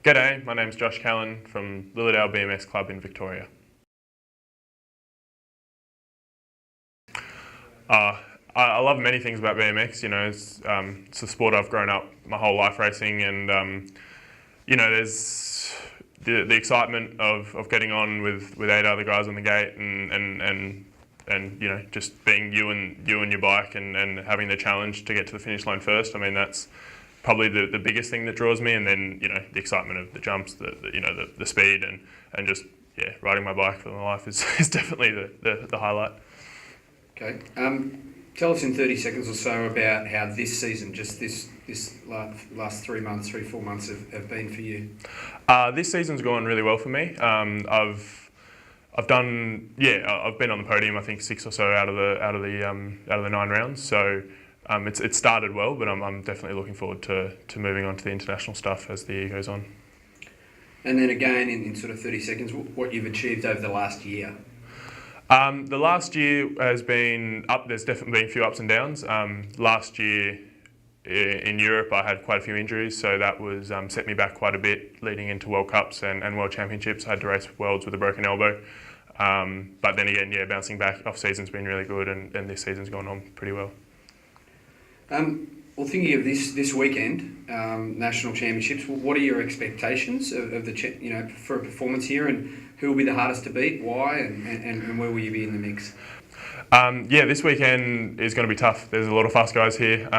G'day, my name's Josh Callan from Lilydale BMX Club in Victoria. I love many things about BMX. You know, it's a sport I've grown up my whole life racing, and you know, there's the excitement of getting on with 8 other guys on the gate, and you know, just being you and your bike, and having the challenge to get to the finish line first. I mean, that's probably the biggest thing that draws me, and then, you know, the excitement of the jumps, the speed, and just riding my bike for my life is definitely the highlight. Okay. Tell us in 30 seconds or so about how this season, just this last 3 months, 4 months have been for you. This season's gone really well for me. I've been on the podium, I think 6 or so out of the 9 rounds. So it started well, but I'm definitely looking forward to moving on to the international stuff as the year goes on. And then again, in sort of 30 seconds, what you've achieved over the last year. The last year has been up. There's definitely been a few ups and downs. Last year in Europe, I had quite a few injuries, so that was set me back quite a bit leading into World Cups and World Championships. I had to race Worlds with a broken elbow. But then again, bouncing back off season's been really good, and this season's gone on pretty well. Well, thinking of this weekend, national championships, what are your expectations of the for a performance here, and who will be the hardest to beat, why, and where will you be in the mix? This weekend is going to be tough. There's a lot of fast guys here.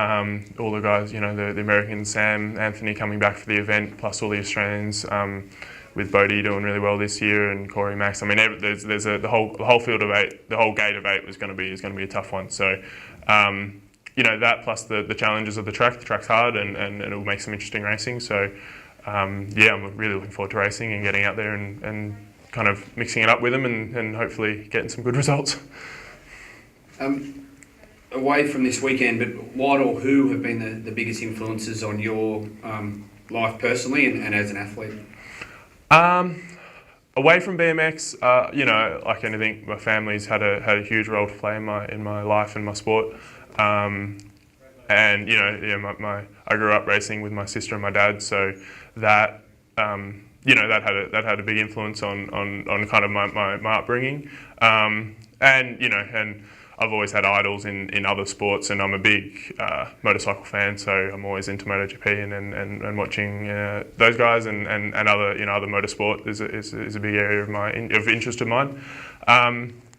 All the guys, you know, the Americans, Sam, Anthony coming back for the event, plus all the Australians, with Bodie doing really well this year, and Corey, Max. I mean, there's the whole field of 8, the whole gate of 8 is going to be a tough one. So. You know, that plus the challenges of the track. The track's hard, and it'll make some interesting racing. So, I'm really looking forward to racing and getting out there and kind of mixing it up with them, and hopefully getting some good results. Away from this weekend, but what or who have been the biggest influences on your life personally and as an athlete? Away from BMX, you know, like anything, my family's had a huge role to play in my life and my sport. And you know, I grew up racing with my sister and my dad, so that you know, that had a big influence on kind of my upbringing. And you know, and I've always had idols in other sports, and I'm a big motorcycle fan, so I'm always into MotoGP and watching those guys and other, you know, other motorsport is a big area of interest of mine.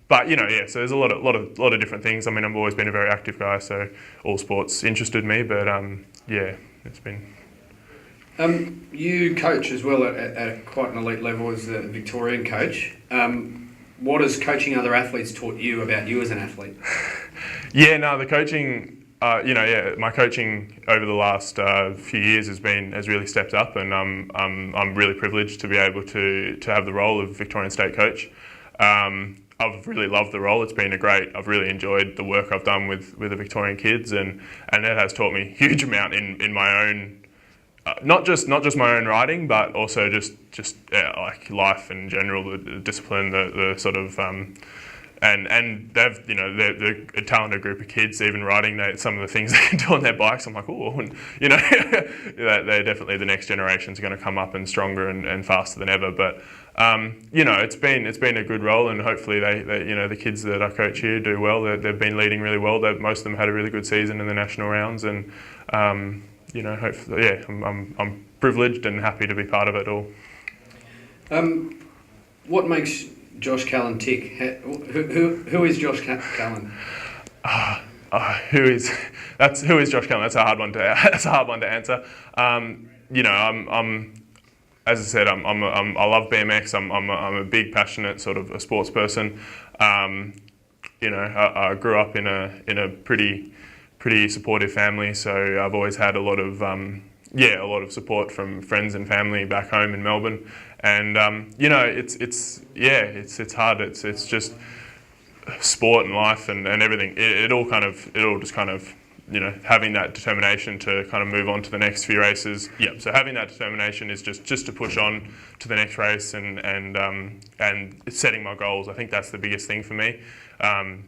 But you know, so there's a lot of different things. I mean, I've always been a very active guy, so all sports interested me. But it's been. You coach as well at quite an elite level as a Victorian coach. What has coaching other athletes taught you about you as an athlete? The coaching. My coaching over the last few years has really stepped up, and I'm really privileged to be able to have the role of Victorian State coach. I've really loved the role. I've really enjoyed the work I've done with the Victorian kids, and that has taught me a huge amount in my own, not just my own riding, but also just like life in general, the discipline, the sort of, and they've, you know, they're a talented group of kids. Even riding some of the things they can do on their bikes, I'm like, oh, and you know, they're definitely the next generation's going to come up and stronger and faster than ever. But you know, it's been a good role, and hopefully they you know, the kids that I coach here do well. They've been leading really well. Most of them had a really good season in the national rounds, and you know, hopefully, I'm privileged and happy to be part of it all. What makes Josh Callan tick? Who is Josh Callan? Who is Josh Callan? That's a hard one to answer. You know, I'm as I said, I love BMX. I'm a big, passionate sort of a sports person. You know, I grew up in a pretty supportive family, so I've always had a lot of support from friends and family back home in Melbourne. And you know, it's hard. It's just sport and life and everything. It all just kind of, you know, having that determination to kind of move on to the next few races. Yeah. So having that determination is just to push on to the next race and setting my goals. I think that's the biggest thing for me.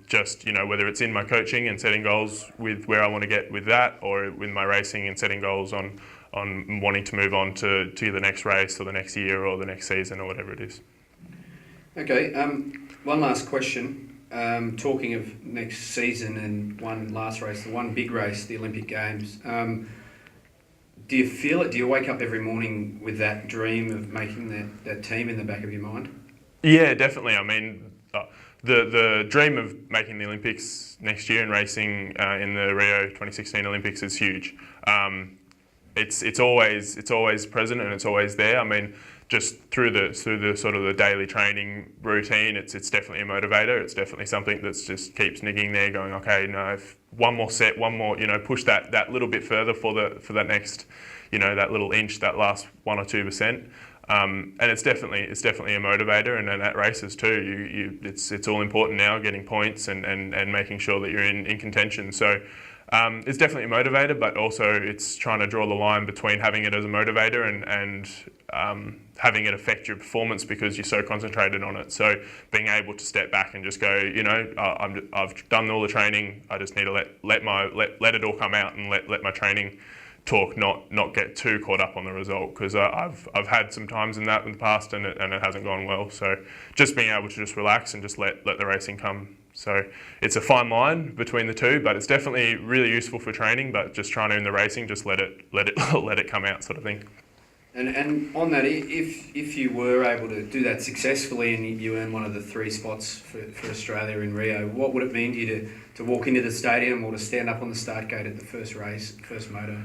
Just, you know, whether it's in my coaching and setting goals with where I want to get with that, or with my racing and setting goals on on wanting to move on to the next race or the next year or the next season or whatever it is. Okay, one last question. Talking of next season and one last race, the one big race, the Olympic Games. Do you feel it? Do you wake up every morning with that dream of making that team in the back of your mind? Yeah, definitely. I mean, the dream of making the Olympics next year and racing in the Rio 2016 Olympics is huge. It's always present and it's always there. I mean, just through the sort of the daily training routine, it's definitely a motivator. It's definitely something that's just keeps nigging there, going, okay, no, if one more set, one more, push that little bit further for that next, that little inch, that last 1 or 2%. And it's definitely a motivator, and at races too, it's all important now, getting points and making sure that you're in contention. So. It's definitely a motivator, but also it's trying to draw the line between having it as a motivator and having it affect your performance because you're so concentrated on it. So being able to step back and just go, I've done all the training. I just need to let it all come out and let my training talk, not get too caught up on the result, because I've had some times in the past and it hasn't gone well. So just being able to just relax and just let the racing come. So it's a fine line between the two, but it's definitely really useful for training. But just trying to in the racing, just let it come out, sort of thing. And on that, if you were able to do that successfully and you earn one of the 3 spots for Australia in Rio, what would it mean to you to walk into the stadium or to stand up on the start gate at the first race, first moto?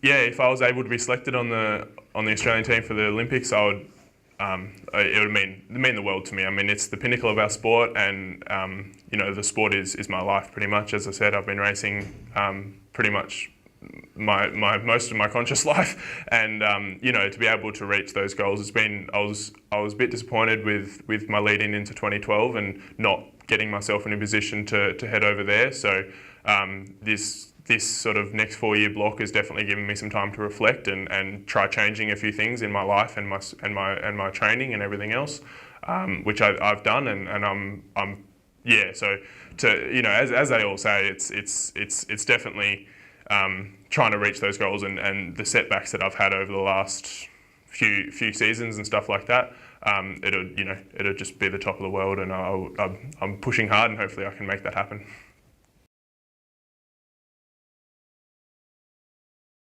If I was able to be selected on the Australian team for the Olympics, I would. It would mean the world to me. I mean, it's the pinnacle of our sport, and the sport is my life pretty much. As I said, I've been racing pretty much my most of my conscious life, and to be able to reach those goals, it's been. I was a bit disappointed with my lead-in into 2012 and not getting myself in a position to head over there. So this sort of next 4-year block has definitely given me some time to reflect and try changing a few things in my life and my training and everything else, which I've done, and I'm So as they all say, it's definitely trying to reach those goals and the setbacks that I've had over the last few seasons and stuff like that. It'll just be the top of the world, and I'm pushing hard, and hopefully I can make that happen.